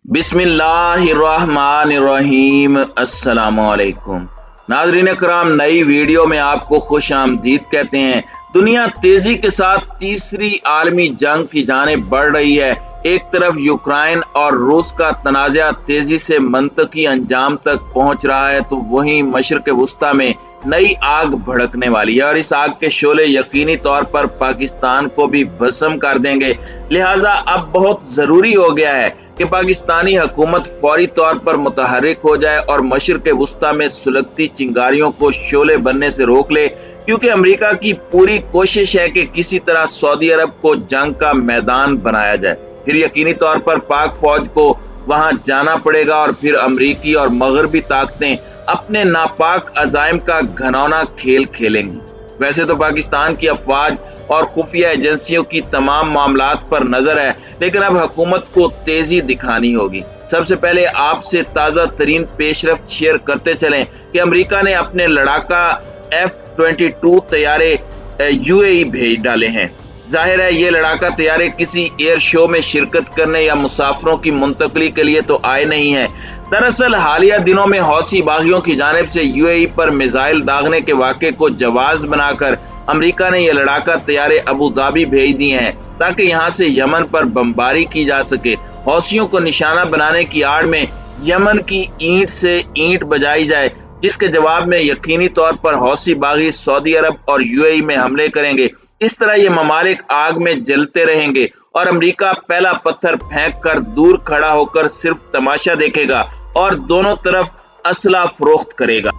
बिस्मिल्लाहिर्रहमानिर्रहीम। अस्सलामुअलैकुम नाज़रीन कराम, नई वीडियो में आपको खुश आमदीद कहते हैं। दुनिया तेजी के साथ तीसरी आलमी जंग की जानिब बढ़ रही है। एक तरफ यूक्रेन और रूस का तनाज़ा तेजी से मंतकी अंजाम तक पहुंच रहा है, तो वहीं मशरिक़ वुस्ता में नई आग भड़कने वाली है और इस आग के शोले यकीनी तौर पर पाकिस्तान को भी भस्म कर देंगे। लिहाजा अब बहुत जरूरी हो गया है कि पाकिस्तानी हुकूमत फौरी तौर पर मुतहर्रिक हो जाए और मशरिक़ वुस्ता में सुलगती चिंगारियों को शोले बनने से रोक ले, क्योंकि अमेरिका की पूरी कोशिश है कि किसी तरह सऊदी अरब को जंग का मैदान बनाया जाए। फिर यकीनी तौर पर पाक फौज को वहां जाना पड़ेगा और फिर अमरीकी और मगरबी ताकतें अपने नापाक अजाइम का घनौना खेल खेलेंगी। वैसे तो पाकिस्तान की अफवाज और खुफिया एजेंसियों की तमाम मामलात पर नजर है, लेकिन अब हुकूमत को तेजी दिखानी होगी। सबसे पहले आपसे ताज़ा तरीन पेशरफ्त शेयर करते चलें कि अमेरिका ने अपने लड़ाका F-22 तैयारे UAE भेज डाले हैं। जाहिर है ये लड़ाका तैयारे किसी एयर शो में शिरकत करने या मुसाफिरों की मुंतकली के लिए तो आए नहीं है। दरअसल हालिया दिनों में हौसी बागियों की जानिब से UAE पर मिसाइल दागने के वाक़े को जवाज बनाकर अमेरिका ने यह लड़ाका तैयारे अबू धाबी भेज दिए हैं, ताकि यहाँ से यमन पर बमबारी की जा सके। हौसियों को निशाना बनाने की आड़ में यमन की ईंट से ईंट बजाई जाए, जिसके जवाब में यकीनी तौर पर हौसी बागी सऊदी अरब और UAE में हमले करेंगे। इस तरह ये ममालिक आग में जलते रहेंगे और अमेरिका पहला पत्थर फेंक कर दूर खड़ा होकर सिर्फ तमाशा देखेगा और दोनों तरफ असला फरोख्त करेगा।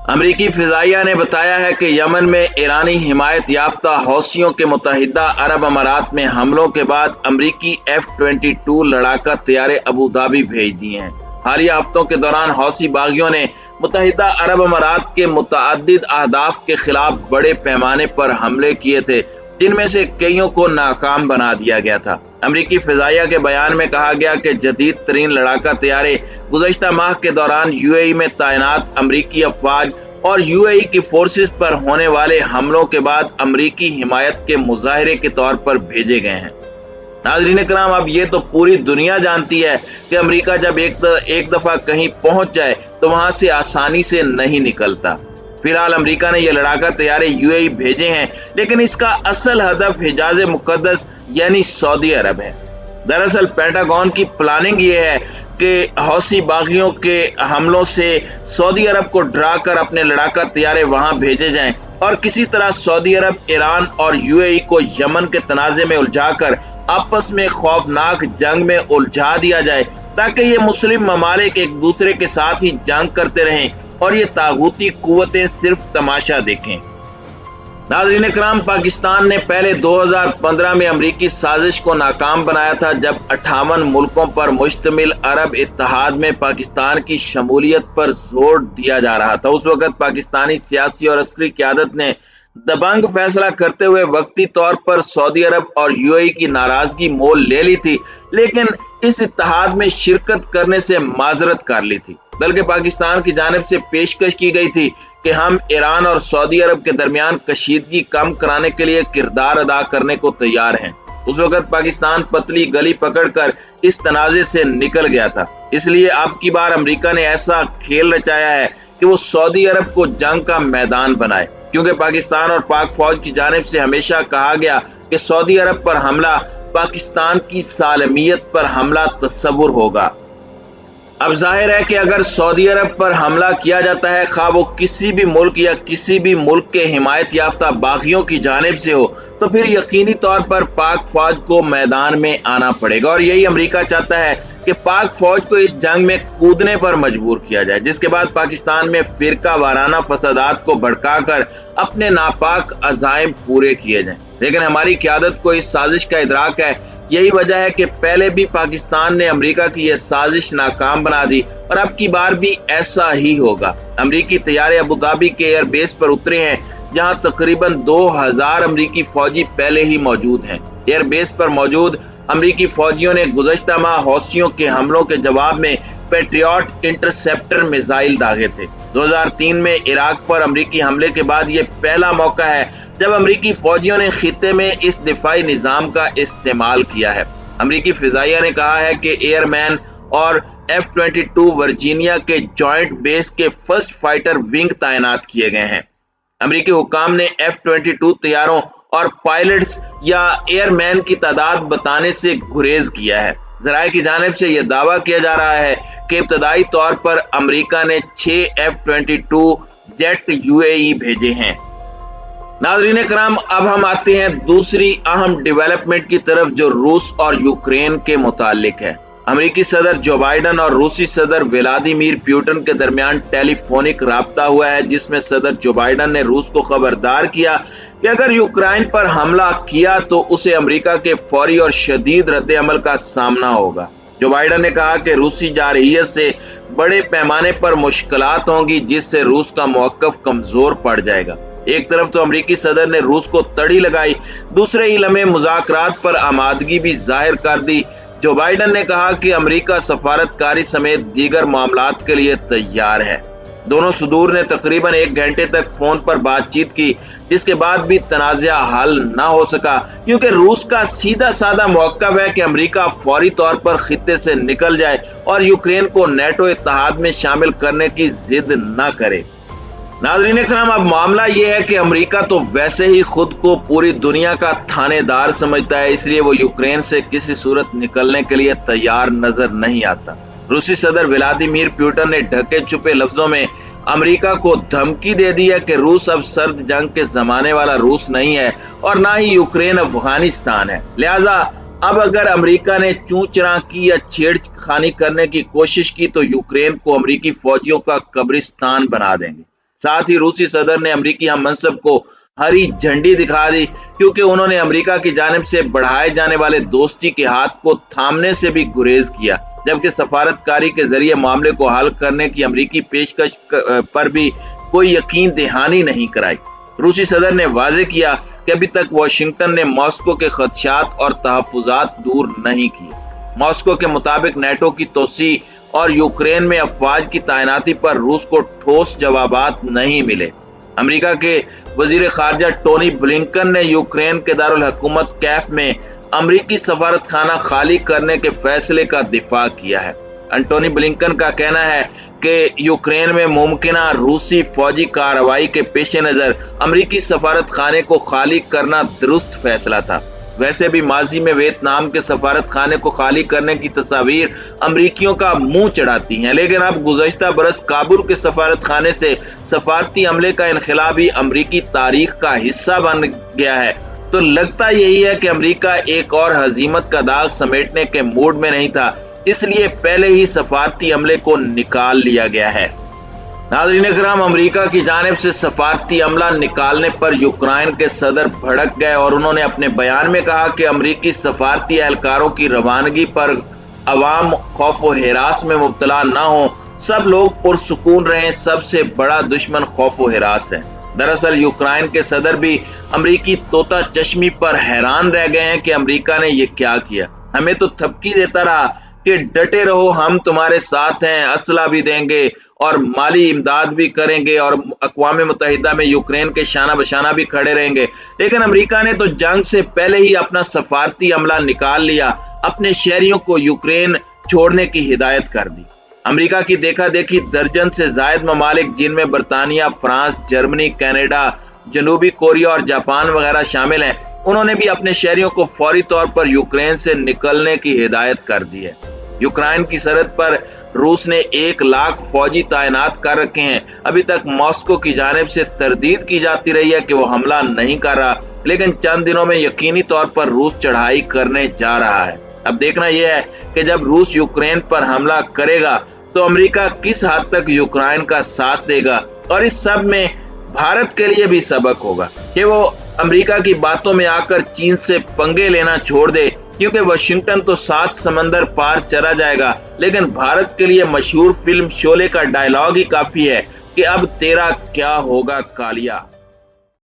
अमरीकी फिजाइया ने बताया है कि यमन में ईरानी हिमायत याफ्ता हौसियों के मुत्तहिदा अरब अमारात में हमलों के बाद अमरीकी F-22 लड़ाका तैयारे अबू धाबी भेज दिए हैं। हालिया हफ्तों के दौरान हौसी बागियों ने मुत्तहिदा अरब अमारात के मुतअद्दिद अहदाफ के खिलाफ बड़े पैमाने पर हमले किए थे, जिनमें से कईयों को नाकाम बना दिया गया था। अमरीकी फिजाइया के बयान में कहा गया कि जदीद तरीन लड़ाका तैयारे गुज़श्ता माह के दौरान UAE में तैनात अमरीकी अफवाज और UAE की फोर्सेस पर होने वाले हमलों के बाद अमरीकी हिमायत के मुजाहिरे के तौर पर भेजे गए हैं। नाज़रीन कराम, अब ये तो पूरी दुनिया जानती है कि अमेरिका जब एक दफा कहीं पहुंच जाए तो वहां से आसानी से नहीं निकलता। फिलहाल अमेरिका ने यह लड़ाका तैयारे UAE भेजे हैं, लेकिन इसका असल हदफ हिजाज मुकद्दस यानी सऊदी अरब है। दरअसल पेंटागन की प्लानिंग ये है कि हौसी बागियों के हमलों से सऊदी अरब को डरा कर अपने लड़ाका तैयारे वहां भेजे जाएं और किसी तरह सऊदी अरब, ईरान और UAE को यमन के तनाज़े में उलझाकर आपस में खौफनाक जंग में उलझा दिया जाए, ताकि ये मुस्लिम ममालिक एक दूसरे के साथ ही जंग करते रहें और ये तागूती कुव्वतें सिर्फ तमाशा देखें। नाज़रीन कराम, पाकिस्तान ने पहले 2015 में अमरीकी साजिश को नाकाम बनाया था, जब 58 मुल्कों पर मुश्तमिल अरब इत्तेहाद में पाकिस्तान की शमूलियत पर जोर दिया जा रहा था। उस वक्त पाकिस्तानी सियासी और अस्करी क़यादत ने दबंग फैसला करते हुए वक्ती तौर पर सऊदी अरब और UAE की नाराजगी मोल ले ली थी, लेकिन इस इत्तेहाद में शिरकत करने से माजरत कर ली थी। बल्कि पाकिस्तान की जानिब से पेशकश की गई थी कि हम ईरान और सऊदी अरब के दरमियान कशीदगी कम कराने के लिए किरदार अदा करने को तैयार हैं। उस वक्त पाकिस्तान पतली गली पकड़कर इस तनाज़े से निकल गया था। इसलिए अब की बार अमेरिका ने ऐसा खेल रचाया है कि वो सऊदी अरब को जंग का मैदान बनाए, क्योंकि पाकिस्तान और पाक फौज की जानिब से हमेशा कहा गया कि सऊदी अरब पर हमला पाकिस्तान की सालमियत पर हमला तस्वुर होगा। अब जाहिर है कि अगर सऊदी अरब पर हमला किया जाता है, खा वो किसी भी मुल्क या किसी भी मुल्क के हिमायत याफ्ता बागियों की जानिब से हो, तो फिर यकीनी तौर पर पाक फौज को मैदान में आना पड़ेगा। और यही अमेरिका चाहता है कि पाक फौज को इस जंग में कूदने पर मजबूर किया जाए, जिसके बाद पाकिस्तान में फिरका वाराना फसादात को भड़काकर अपने नापाक अज़ाइम पूरे किए जाएं। लेकिन हमारी क़यादत को इस साजिश का इदराक है। यही वजह है कि पहले भी पाकिस्तान ने अमेरिका की यह साजिश नाकाम बना दी और अब की बार भी ऐसा ही होगा। अमेरिकी तैयारे अबू धाबी के एयरबेस पर उतरे हैं, जहां तकरीबन 2000 अमेरिकी फौजी पहले ही मौजूद हैं। एयरबेस पर मौजूद अमेरिकी फौजियों ने गुज़श्ता माह हौसियों के हमलों के जवाब में पैट्रियट इंटरसेप्टर मिसाइल दागे थे। 2003 में इराक पर अमेरिकी हमले के बाद ये पहला मौका है जब अमेरिकी फौजियों ने खित्ते में इस दिफाई निजाम का इस्तेमाल किया है। अमेरिकी फिजाइया ने कहा है कि एयरमैन और F-22 वर्जीनिया के जॉइंट बेस के फर्स्ट फाइटर विंग तैनात किए गए हैं। अमेरिकी हुक्काम ने F-22 तैयारों और पायलट्स या एयरमैन की तादाद बताने से गुरेज किया है। ज़राए की जानिब से यह दावा किया जा रहा है कि इब्तदाई तौर पर अमेरिका ने 6 F-22 जेट UAE भेजे हैं। नाज़रीन कराम, अब हम आते हैं दूसरी अहम डेवलपमेंट की तरफ जो रूस और यूक्रेन के मुतालिक है। अमेरिकी सदर जो बाइडन और रूसी सदर व्लादिमीर पुतिन के दरमियान टेलीफोनिक राब्ता हुआ है, जिसमें सदर जो बाइडन ने रूस को खबरदार किया कि अगर यूक्रेन पर हमला किया तो उसे अमेरिका के फौरी और शदीद रद्द-ए-अमल का सामना होगा। जो बाइडन ने कहा कि रूसी जारहियत से बड़े पैमाने पर मुश्किलात होंगी, जिससे रूस का मौक़िफ़ कमजोर पड़ जाएगा। एक तरफ तो अमेरिकी सदर ने रूस को तड़ी लगाई, दूसरे ही लम्हे मुज़ाकरात पर आमादगी भी जाहिर कर दी। जो बाइडन ने कहा कि अमेरिका सफारतकारी समेत दीगर मामलात के लिए तैयार है। दोनों सदूर ने तकरीबन 1 घंटे तक फोन पर बातचीत की, जिसके बाद भी तनाज़ा हल न हो सका, क्योंकि रूस का सीधा साधा मौक़िफ़ है कि अमेरिका फौरी तौर पर खित्ते से निकल जाए और यूक्रेन को नेटो इत्तेहाद में शामिल करने की जिद न करे। नाज़रीन कराम, अब मामला यह है कि अमेरिका तो वैसे ही खुद को पूरी दुनिया का थानेदार समझता है, इसलिए वो यूक्रेन से किसी सूरत निकलने के लिए तैयार नजर नहीं आता। रूसी सदर व्लादिमीर पुतिन ने ढके छुपे लफ्जों में अमेरिका को धमकी दे दी है कि रूस अब सर्द जंग के जमाने वाला रूस नहीं है और ना ही यूक्रेन अफगानिस्तान है। लिहाजा अब अगर अमेरिका ने चूं-चरां की या छेड़खानी करने की कोशिश की तो यूक्रेन को अमेरिकी फौजियों का कब्रिस्तान बना देंगे। साथ ही रूसी सदर ने अमेरिकी हम मनसब को हरी झंडी दिखा दी, क्योंकि उन्होंने अमेरिका की जानिब से बढ़ाए जाने वाले दोस्ती के हाथ को थामने से भी गुरेज किया, जबकि सफारतकारी के जरिए मामले को हल करने की अमेरिकी पेशकश पर भी कोई यकीन दहानी नहीं कराई। रूसी सदर ने वाजे किया कि अभी तक वाशिंगटन ने मॉस्को के खदशात और तहफ्फुजात दूर नहीं किए। मॉस्को के मुताबिक नेटो की तोसी और यूक्रेन में अफवाज की तैनाती पर रूस को ठोस जवाबात नहीं मिले। अमेरिका के वजीर खारजा टोनी ब्लिंकन ने यूक्रेन के दारुल हुकूमत कैफ में अमेरिकी सफारत खाना खाली करने के फैसले का दिफा किया है। एंटोनी ब्लिंकन का कहना है कि यूक्रेन में मुमकिना रूसी फौजी कार्रवाई के पेश नजर अमेरिकी सफारत खाने को खाली करना दुरुस्त फैसला था। वैसे भी माजी में वियतनाम के सफारत खाने को खाली करने की तस्वीर अमरीकियों का मुंह चढ़ाती हैं, लेकिन अब गुज़श्ता बरस काबुल के सफारत खाने से सफारती अमले का इनखिला भी अमरीकी तारीख का हिस्सा बन गया है। तो लगता यही है कि अमरीका एक और हजीमत का दाग समेटने के मूड में नहीं था, इसलिए पहले ही सफारती अमले को निकाल लिया गया है। नाज़रीन कराम, अमेरिका की जानिब से सफारती अमला निकालने पर यूक्रेन के सदर भड़क गए और उन्होंने अपने बयान में कहा कि अमेरिकी सफारती एहलकारों की रवानगी पर अवाम खौफ व हिरास में मुब्तला न हो, सब लोग पुरसुकून रहें, सबसे बड़ा दुश्मन खौफ व हिरास है। दरअसल यूक्रेन के सदर भी अमेरिकी तोता चश्मी पर हैरान रह गए हैं कि अमेरिका ने ये क्या किया। हमें तो थपकी देता रहा कि डटे रहो, हम तुम्हारे साथ हैं, असला भी देंगे और माली इमदाद भी करेंगे और अक़वाम मुत्तहिदा में यूक्रेन के शाना बशाना भी खड़े रहेंगे। लेकिन अमेरिका ने तो जंग से पहले ही अपना सफारती अमला निकाल लिया, अपने शहरियों को यूक्रेन छोड़ने की हिदायत कर दी। अमेरिका की देखा देखी दर्जन से जायद ममालिक, जिनमें बरतानिया, फ्रांस, जर्मनी, कनाडा, जनूबी कोरिया और जापान वगैरह शामिल हैं, उन्होंने भी अपने शहरियों को फौरी तौर पर यूक्रेन से निकलने की हिदायत कर दी है। यूक्रेन की सरहद पर रूस ने 1 लाख फौजी तैनात कर रखे हैं। अभी तक मॉस्को की जानिब से तरदीद की जाती रही है कि वो हमला नहीं कर रहा, लेकिन चंद दिनों में यकीनी तौर पर रूस चढ़ाई करने जा रहा है। अब देखना यह है कि जब रूस यूक्रेन पर हमला करेगा तो अमेरिका किस हद तक यूक्रेन का साथ देगा, और इस सब में भारत के लिए भी सबक होगा कि वो अमेरिका की बातों में आकर चीन से पंगे लेना छोड़ दे, क्योंकि वाशिंगटन तो 7 समंदर पार चला जाएगा, लेकिन भारत के लिए मशहूर फिल्म शोले का डायलॉग ही काफी है कि अब तेरा क्या होगा कालिया।